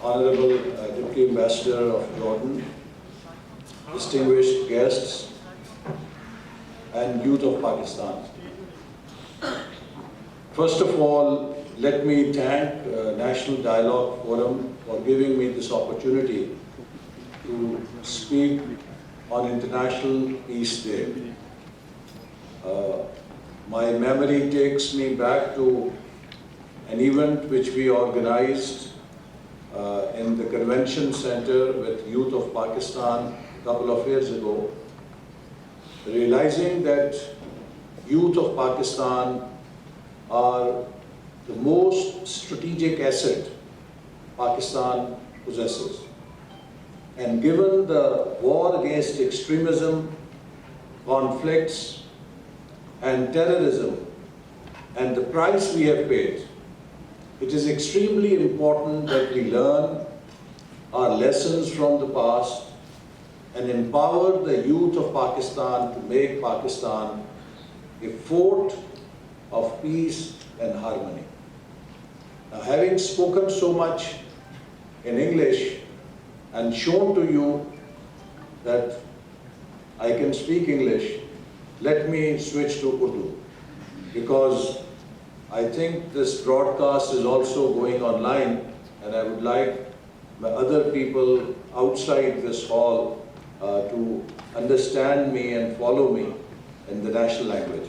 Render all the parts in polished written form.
Honorable Deputy Ambassador of Jordan, distinguished guests, and youth of Pakistan. First of all, let me thank National Dialogue Forum for giving me this opportunity to speak on International Peace Day. My memory takes me back to an event which we organized in the Convention Center with Youth of Pakistan a couple of years ago, realizing that youth of Pakistan are the most strategic asset Pakistan possesses. And given the war against extremism, conflicts, and terrorism, and the price we have paid, it is extremely important that we learn our lessons from the past and empower the youth of Pakistan to make Pakistan a fort of peace and harmony. Now, having spoken so much in English and shown to you that I can speak English, let me switch to Urdu, because I think this broadcast is also going online, and I would like other people outside this hall to understand me and follow me in the national language.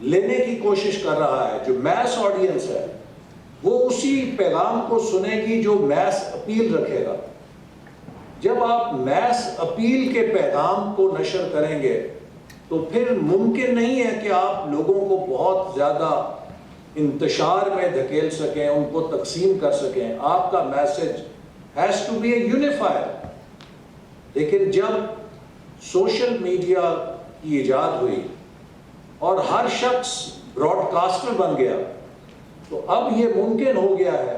لینے کی کوشش کر رہا ہے، جو mass audience ہے وہ اسی پیغام کو سنے گی جو میس اپیل رکھے گا۔ جب آپ میس اپیل کے پیغام کو نشر کریں گے تو پھر ممکن نہیں ہے کہ آپ لوگوں کو بہت زیادہ انتشار میں دھکیل سکیں، ان کو تقسیم کر سکیں۔ آپ کا میسج ہیز ٹو بی اے یونیفائر۔ لیکن جب سوشل میڈیا کی ایجاد ہوئی اور ہر شخص براڈ کاسٹر بن گیا تو اب یہ ممکن ہو گیا ہے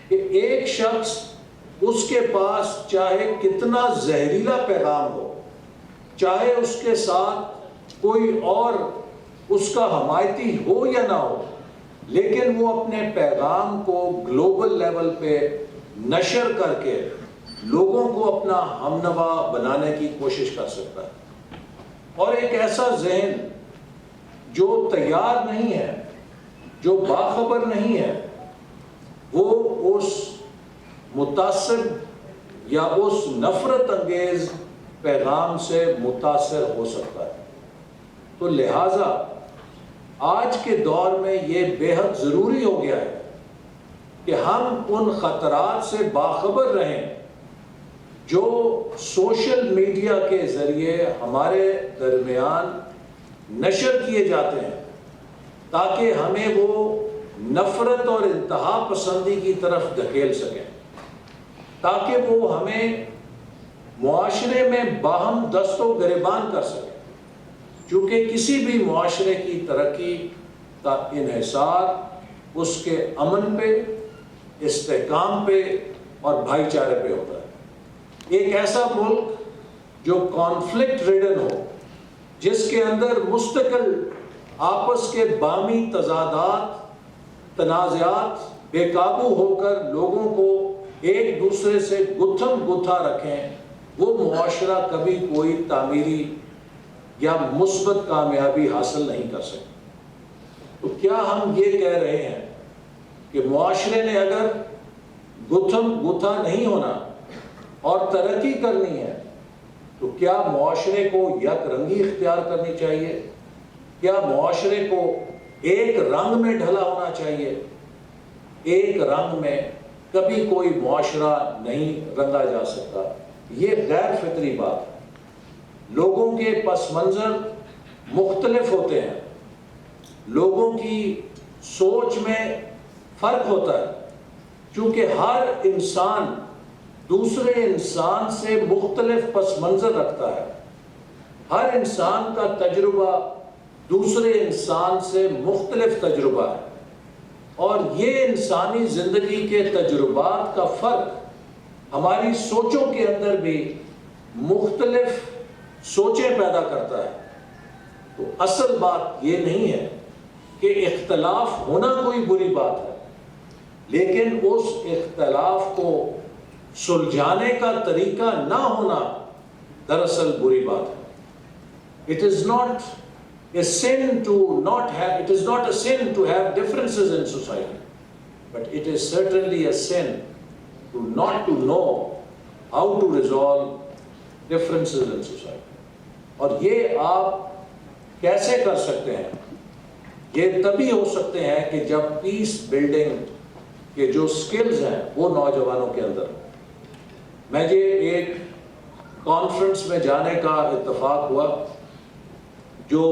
کہ ایک شخص، اس کے پاس چاہے کتنا زہریلا پیغام ہو، چاہے اس کے ساتھ کوئی اور اس کا حمایتی ہو یا نہ ہو، لیکن وہ اپنے پیغام کو گلوبل لیول پہ نشر کر کے لوگوں کو اپنا ہمنوا بنانے کی کوشش کر سکتا ہے۔ اور ایک ایسا ذہن جو تیار نہیں ہے، جو باخبر نہیں ہے، وہ اس متاثر یا اس نفرت انگیز پیغام سے متاثر ہو سکتا ہے۔ تو لہٰذا آج کے دور میں یہ بے حد ضروری ہو گیا ہے کہ ہم ان خطرات سے باخبر رہیں جو سوشل میڈیا کے ذریعے ہمارے درمیان نشر کیے جاتے ہیں، تاکہ ہمیں وہ نفرت اور انتہا پسندی کی طرف دھکیل سکیں، تاکہ وہ ہمیں معاشرے میں باہم دست و گریبان کر سکیں۔ چونکہ کسی بھی معاشرے کی ترقی کا انحصار اس کے امن پہ، استحکام پہ اور بھائی چارے پہ ہوتا ہے۔ ایک ایسا ملک جو کانفلکٹ ریڈن ہو، جس کے اندر مستقل آپس کے باہمی تضادات، تنازعات بے قابو ہو کر لوگوں کو ایک دوسرے سے گتھم گتھا رکھیں، وہ معاشرہ کبھی کوئی تعمیری یا مثبت کامیابی حاصل نہیں کر سکتا۔ تو کیا ہم یہ کہہ رہے ہیں کہ معاشرے نے اگر گتھم گتھا نہیں ہونا اور ترقی کرنی ہے تو کیا معاشرے کو یک رنگی اختیار کرنی چاہیے؟ کیا معاشرے کو ایک رنگ میں ڈھلا ہونا چاہیے؟ ایک رنگ میں کبھی کوئی معاشرہ نہیں رنگا جا سکتا۔ یہ غیر فطری بات ہے۔ لوگوں کے پس منظر مختلف ہوتے ہیں، لوگوں کی سوچ میں فرق ہوتا ہے، چونکہ ہر انسان دوسرے انسان سے مختلف پس منظر رکھتا ہے، ہر انسان کا تجربہ دوسرے انسان سے مختلف تجربہ ہے، اور یہ انسانی زندگی کے تجربات کا فرق ہماری سوچوں کے اندر بھی مختلف سوچیں پیدا کرتا ہے۔ تو اصل بات یہ نہیں ہے کہ اختلاف ہونا کوئی بری بات ہے، لیکن اس اختلاف کو سلجھانے کا طریقہ نہ ہونا دراصل بری بات ہے۔ It is not a sin to have differences in society, but it is certainly a sin not to know how to resolve differences in society. اور یہ آپ کیسے کر سکتے ہیں؟ یہ تبھی ہو سکتے ہیں کہ جب پیس بلڈنگ کے جو سکلز ہیں وہ نوجوانوں کے اندر۔ مجھے ایک کانفرنس میں جانے کا اتفاق ہوا جو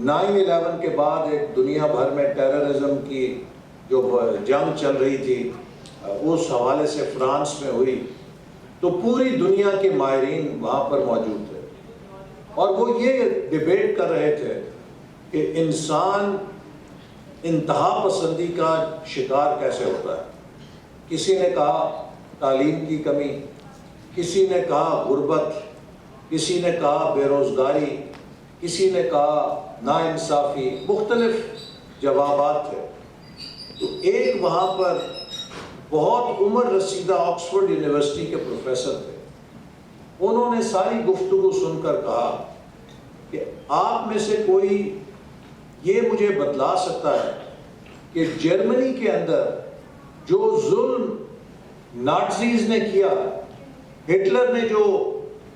9/11 کے بعد ایک دنیا بھر میں ٹیررزم کی جو جنگ چل رہی تھی اس حوالے سے فرانس میں ہوئی، تو پوری دنیا کے ماہرین وہاں پر موجود تھے، اور وہ یہ ڈیبیٹ کر رہے تھے کہ انسان انتہا پسندی کا شکار کیسے ہوتا ہے۔ کسی نے کہا تعلیم کی کمی، کسی نے کہا غربت، کسی نے کہا بے روزگاری، کسی نے کہا ناانصافی، مختلف جوابات تھے۔ تو ایک وہاں پر بہت عمر رسیدہ آکسفورڈ یونیورسٹی کے پروفیسر تھے، انہوں نے ساری گفتگو سن کر کہا کہ آپ میں سے کوئی یہ مجھے بتلا سکتا ہے کہ جرمنی کے اندر جو ظلم نازیز نے کیا، ہٹلر نے جو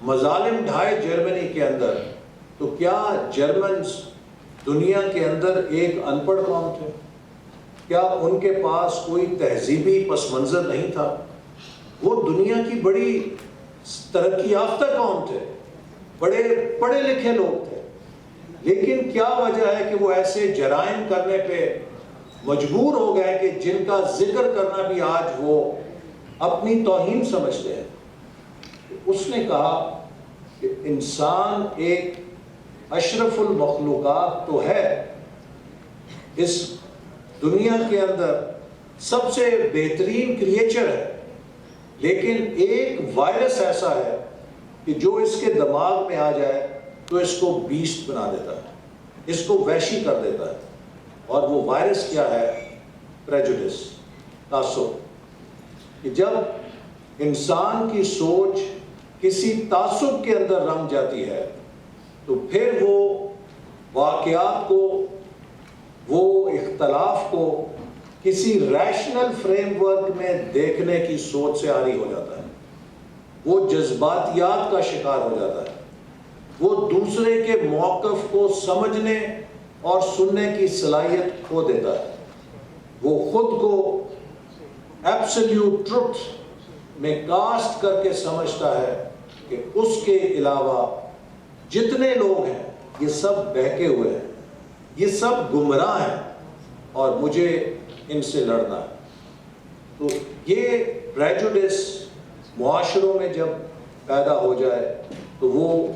مظالم ڈھائے جرمنی کے اندر، تو کیا جرمنز دنیا کے اندر ایک ان پڑھ قوم تھے؟ کیا ان کے پاس کوئی تہذیبی پس منظر نہیں تھا؟ وہ دنیا کی بڑی ترقی یافتہ قوم تھے، بڑے پڑھے لکھے لوگ تھے، لیکن کیا وجہ ہے کہ وہ ایسے جرائم کرنے پہ مجبور ہو گئے کہ جن کا ذکر کرنا بھی آج وہ اپنی توہین سمجھتے ہیں؟ اس نے کہا کہ انسان ایک اشرف المخلوقات تو ہے، اس دنیا کے اندر سب سے بہترین کریچر ہے، لیکن ایک وائرس ایسا ہے کہ جو اس کے دماغ میں آ جائے تو اس کو بیسٹ بنا دیتا ہے، اس کو وحشی کر دیتا ہے۔ اور وہ وائرس کیا ہے؟ پریجوڈس، تعصب۔ کہ جب انسان کی سوچ کسی تعصب کے اندر رنگ جاتی ہے تو پھر وہ واقعات کو، وہ اختلاف کو کسی ریشنل فریم ورک میں دیکھنے کی سوچ سے عاری ہو جاتا ہے، وہ جذباتیات کا شکار ہو جاتا ہے، وہ دوسرے کے موقف کو سمجھنے اور سننے کی صلاحیت کھو دیتا ہے، وہ خود کو ایبسلیوٹ ٹروتھ میں کاسٹ کر کے سمجھتا ہے کہ اس کے علاوہ جتنے لوگ ہیں یہ سب بہکے ہوئے ہیں، یہ سب گمراہ ہیں اور مجھے ان سے لڑنا ہے۔ تو یہ پریجوڈس معاشروں میں جب پیدا ہو جائے تو وہ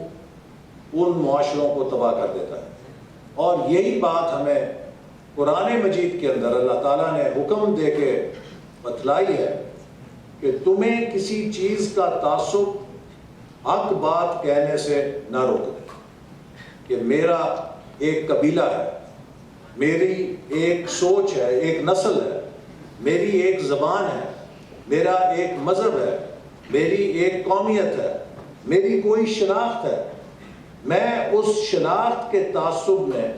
ان معاشروں کو تباہ کر دیتا ہے۔ اور یہی بات ہمیں قرآن مجید کے اندر اللہ تعالیٰ نے حکم دے کے بتلائی ہے کہ تمہیں کسی چیز کا تعصب حق بات کہنے سے نہ روک دے، کہ میرا ایک قبیلہ ہے، میری ایک سوچ ہے، ایک نسل ہے، میری ایک زبان ہے، میرا ایک مذہب ہے، میری ایک قومیت ہے، میری کوئی شناخت ہے، میں اس شناخت کے تعصب میں